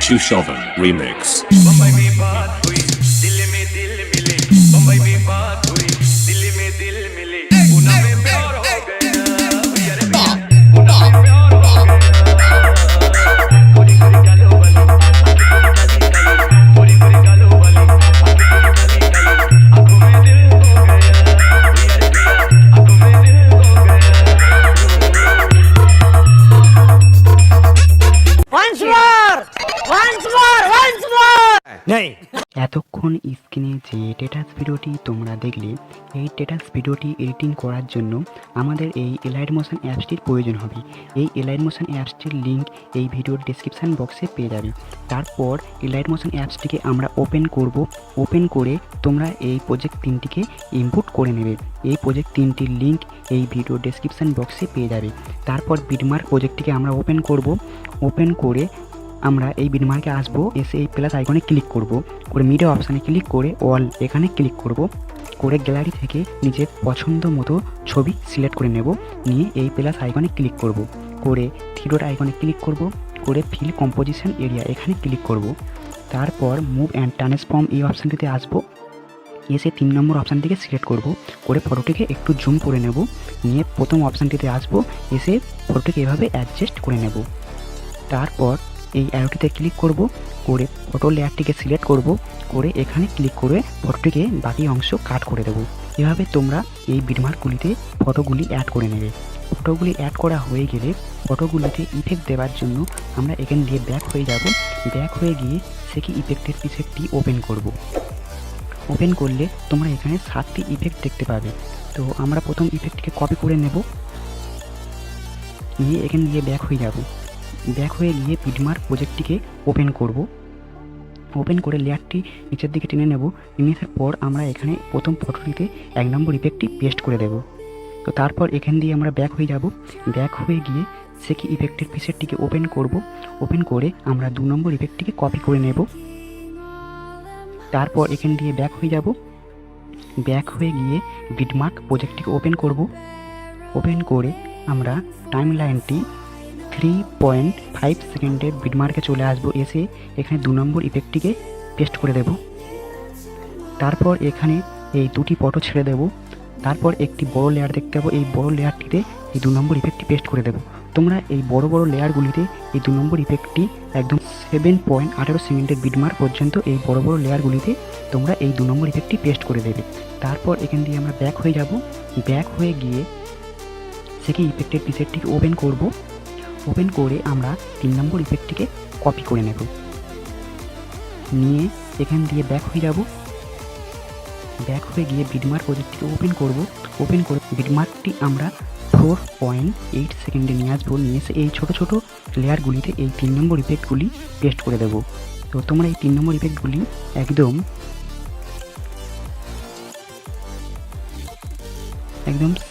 𝐤𝐈𝐠𝐬𝐿 remix। Bombay में बात हुई दिल में दिल मिले, बम्बई में बात हुई दिल में दिल मिले, पुणे में प्यार हो गया, यार भैया पुणे में प्यार हो गया, गोरी गोरी गालों वाली आंखें तेरी काली काली, गोरी गोरी गालों वाली आंखें तेरी काली काली, आंखों में दिल हो गया, यार भैया आंखों में दिल हो गया। Once more! नहीं। এতক্ষণ স্ক্রিনে যে স্ট্যাটাস ভিডিওটি তোমরা দেখলে, এই স্ট্যাটাস ভিডিওটি এডিটিং করার জন্য আমাদের এই এলাইট মোশন অ্যাপসটির প্রয়োজন হবে। এই এলাইট মোশন অ্যাপসটির লিঙ্ক এই ভিডিওর ডেসক্রিপশান বক্সে পেয়ে যাবে। তারপর এলাইট মোশন অ্যাপসটিকে আমরা ওপেন করব। ওপেন করে তোমরা এই প্রজেক্ট 3টিকে ইনপুট করে নেবে। এই প্রজেক্ট 3টির লিঙ্ক এই ভিডিওর ডেসক্রিপশান বক্সে পেয়ে যাবে। তারপর বিটমার্ক প্রজেক্টটিকে আমরা ওপেন করব। ওপেন করে আমরা এই বিটমার্কে আসবো, এসে এই প্লাস আইকনে ক্লিক করব, করে মিডিয়া অপশানে ক্লিক করে অল এখানে ক্লিক করব, করে গ্যালারি থেকে নিজের পছন্দ মতো ছবি সিলেক্ট করে নেব। নিয়ে এই প্লাস আইকনে ক্লিক করব, করে থ্রি আইকনে ক্লিক করব, করে ফিল কম্পোজিশন এরিয়া এখানে ক্লিক করব। তারপর মুভ অ্যান্ড ট্রান্সফর্ম এই অপশানটিতে আসবো, এসে 3 নম্বর অপশানটিকে সিলেক্ট করব, করে ফটোটিকে একটু জুম করে নেব। নিয়ে প্রথম অপশানটিতে আসবো, এসে ফটোটিকে এভাবে অ্যাডজাস্ট করে নেব। তারপর এই অ্যারোটিতে ক্লিক করব, করে ফটো লেয়ারটিকে সিলেক্ট করব, করে এখানে ক্লিক করে ফটোটিকে বাকি অংশ কাট করে দেব। এভাবে তোমরা এই বিটমার্কগুলিতে ফটোগুলি অ্যাড করে নেবে। ফটোগুলি অ্যাড করা হয়ে গেলে ফটোগুলিতে ইফেক্ট দেওয়ার জন্য আমরা এখান দিয়ে ব্যাক হয়ে যাব। ব্যাক হয়ে গিয়ে সেকি ইফেক্টের পিসেটটি ওপেন করব। ওপেন করলে তোমরা এখানে 7টি ইফেক্ট দেখতে পাবে। তো আমরা প্রথম ইফেক্টটিকে কপি করে নেব, নিয়ে এখানে দিয়ে ব্যাক হয়ে যাব। ব্যাক হয়ে গিয়ে বিটমার্ক প্রজেক্টটিকে ওপেন করব। ওপেন করে লেয়ারটি নিচের দিকে টেনে নেব। নিয়ে আসার পর আমরা এখানে প্রথম ফটোটিতে 1 নম্বর ইফেক্টটি পেস্ট করে দেব। তো তারপর এখান দিয়ে আমরা ব্যাক হয়ে যাব। ব্যাক হয়ে গিয়ে সেকি ইফেক্টের পিসেটটিকে ওপেন করব। ওপেন করে আমরা 2 নম্বর ইফেক্টটিকে কপি করে নেব। তারপর এখান দিয়ে ব্যাক হয়ে যাব। ব্যাক হয়ে গিয়ে বিটমার্ক প্রজেক্টটিকে ওপেন করব। ওপেন করে আমরা টাইম লাইনটি 3.5 সেকেন্ডের বিটমার্কে চলে আসবো। এসে এখানে 2 নম্বর ইফেক্টটিকে পেস্ট করে দেব। তারপর এখানে এই 2টি ফটো ছেড়ে দেব। তারপর একটি বড় লেয়ার দেখতে পাবো, এই বড় লেয়ারটিতে এই 2 নম্বর ইফেক্টটি পেস্ট করে দেব। তোমরা এই বড় বড় লেয়ারগুলিতে এই 2 নম্বর ইফেক্টটি একদম 7.18 সেকেন্ডের বিটমার্ক পর্যন্ত এই বড় বড় লেয়ারগুলিতে তোমরা এই 2 নম্বর ইফেক্টটি পেস্ট করে দেবে। তারপর এখান দিয়ে আমরা ব্যাক হয়ে যাব। ব্যাক হয়ে গিয়ে সেকি ইফেক্টের পিসেটটিকে ওপেন করব। ওপেন করে আমরা 3 নম্বর ইফেক্টটিকে কপি করে নেব। নিয়ে এখান দিয়ে ব্যাক হয়ে যাব। ব্যাক হয়ে গিয়ে বিটমার্ক প্রজেক্টটিকে ওপেন করব। ওপেন করে বিটমার্কটি আমরা 4.8 সেকেন্ডে নিয়ে আসবো। নিয়ে এসে এই ছোটো ছোটো লেয়ারগুলিতে এই 3 নম্বর ইফেক্টগুলি পেস্ট করে দেব। তো তোমরা এই 3 নম্বর ইফেক্টগুলি একদম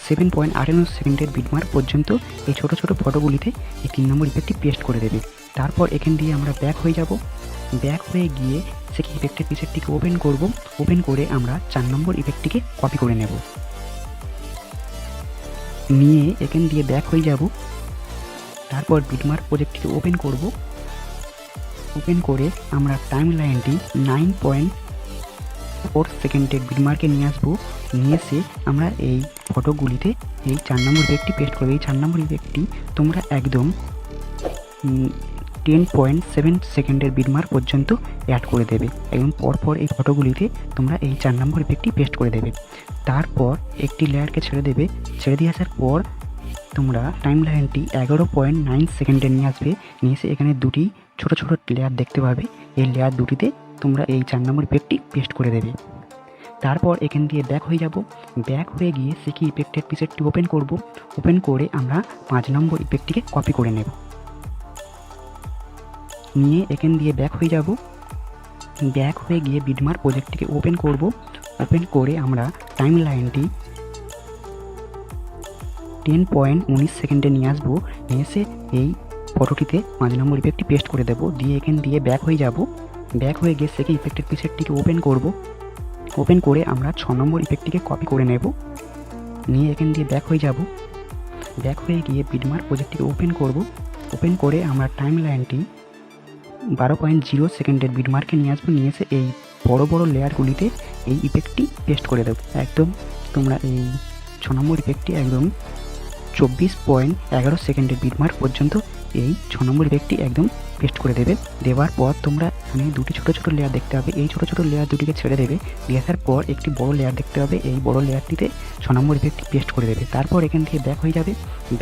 7.18 সেকেন্ডের বিটমার্ক পর্যন্ত এই ছোটো ছোটো ফটোগুলিতে এই 3 নম্বর ইফেক্টটি পেস্ট করে দেবে। তারপর এখান দিয়ে আমরা ব্যাক হয়ে যাব। ব্যাক হয়ে গিয়ে সেকি ইফেক্টের পিসেটটিকে ওপেন করব। ওপেন করে আমরা 4 নম্বর ইফেক্টটিকে কপি করে নেব। নিয়ে এখান দিয়ে ব্যাক হয়ে যাব। তারপর বিটমার্ক প্রজেক্টটিকে ওপেন করব। ওপেন করে আমরা টাইম লাইনটি 9.4 সেকেন্ডের বিটমার্কে নিয়ে আসবো। নিয়ে এসে আমরা এই ফটোগুলিতে এই 4 নম্বর ইফেক্টটি পেস্ট করবো। এই 4 নম্বর ইফেক্টটি তোমরা একদম 10.7 সেকেন্ডের বিটমার্ক পর্যন্ত অ্যাড করে দেবে। একদম পরপর এই ফটোগুলিতে তোমরা এই 4 নম্বর ইফেক্টটি পেস্ট করে দেবে। তারপর একটি লেয়ারকে ছেড়ে দেবে। ছেড়ে দিয়ে আসার পর তোমরা টাইম লাইনটি 11.9 সেকেন্ডে নিয়ে আসবে। নিয়ে এসে এখানে 2টি ছোটো ছোটো লেয়ার দেখতে পাবে। এই লেয়ার 2টিতে তোমরা এই 4 নম্বর ইফেক্টটি পেস্ট করে দেবে। তারপর এখান দিয়ে ব্যাক হয়ে যাব। ব্যাক হয়ে গিয়ে সেকি ইফেক্টের পিসেটটি ওপেন করব। ওপেন করে আমরা 5 নম্বর ইফেক্টটিকে কপি করে নেব। নিয়ে এখান দিয়ে ব্যাক হয়ে যাব। ব্যাক হয়ে গিয়ে বিটমার্ক প্রজেক্টটিকে ওপেন করব। ওপেন করে আমরা টাইম লাইনটি 10.19 সেকেন্ডে নিয়ে আসবো। নিয়ে এসে এই ফটোটিতে 5 নম্বর ইফেক্টটি পেস্ট করে দেব। দিয়ে এখান দিয়ে ব্যাক হয়ে যাব। ব্যাক হয়ে গিয়ে সেকি ইফেক্টের পিসেটটিকে ওপেন করব। ওপেন করে আমরা 6 নম্বর ইফেক্টটিকে কপি করে নেব। নিয়ে এখান দিয়ে ব্যাক হয়ে যাব। ব্যাক হয়ে গিয়ে বিটমার্ক প্রজেক্টটিকে ওপেন করব। ওপেন করে আমরা টাইম লাইনটি 12.0 সেকেন্ডের বিটমার্কে নিয়ে আসবো, নিয়ে এসে এই বড় বড় লেয়ারগুলিতে এই ইফেক্টটি পেস্ট করে দেবো। একদম তোমরা এই 6 নম্বর ইফেক্টটি একদম 24.11 সেকেন্ডের বিটমার্ক পর্যন্ত এই 6 নম্বর ইফেক্টটি একদম পেস্ট করে দেবে। দেওয়ার পর তোমরা এখানে দুটি ছোটো ছোটো লেয়ার দেখতে পাবে, এই ছোটো ছোটো লেয়ার দুটিকে ছেড়ে দেবে। দিয়ে আসার পর একটি বড় লেয়ার দেখতে পাবে, এই বড় লেয়ারটিতে 6 নম্বর ইফেক্টটি পেস্ট করে দেবে। তারপর এখান থেকে ব্যাক হয়ে যাবে,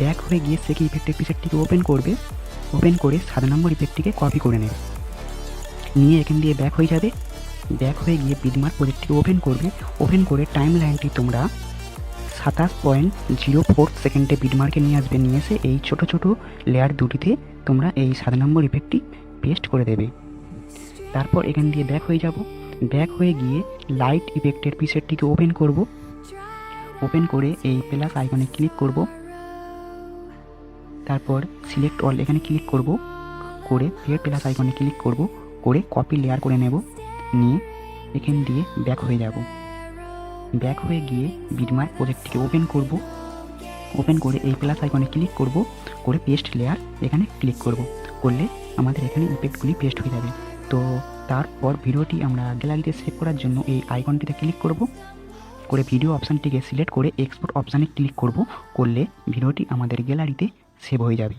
ব্যাক হয়ে গিয়ে সেকেন্ড ইফেক্টের পিকচারটিকে ওপেন করবে, ওপেন করে 7 নম্বর ইফেক্টটিকে কপি করে নেবে, নিয়ে এখান দিয়ে ব্যাক হয়ে যাবে। ব্যাক হয়ে গিয়ে বিটমার্ক প্রজেক্টটিকে ওপেন করবে, ওপেন করে টাইম লাইনটি তোমরা 27.04 সেকেন্ডে বিটমার্কে নিয়ে আসবে, নিয়ে এসে এই ছোটো ছোটো লেয়ার দুটিতে তোমরা এই 7 নম্বর ইফেক্টটি পেস্ট করে দেবে। তারপর এখান দিয়ে ব্যাক হয়ে যাব, ব্যাক হয়ে গিয়ে লাইট ইফেক্টের পিকচারটিকে ওপেন করব, ওপেন করে এই প্লাস আইকনে ক্লিক করব, তারপর সিলেক্ট অল এখানে ক্লিক করব, করে ফের প্লাস আইকনে ক্লিক করব, করে কপি লেয়ার করে নেব, নিয়ে এখান দিয়ে ব্যাক হয়ে যাব। ব্যাক হয়ে গিয়ে বিটমার্ক প্রজেক্টটিকে ওপেন করব, ওপেন করে এই প্লাস আইকনে ক্লিক করব, করে পেস্ট লেয়ার এখানে ক্লিক করব, করলে আমাদের এখানে ইফেক্টগুলি পেস্ট হয়ে যাবে। তো তারপর ভিডিওটি আমরা গ্যালারিতে সেভ করার জন্য এই আইকনটিতে ক্লিক করব, করে ভিডিও অপশানটিকে সিলেক্ট করে এক্সপোর্ট অপশানে ক্লিক করব, করলে ভিডিওটি আমাদের গ্যালারিতে সেভ হয়ে যাবে।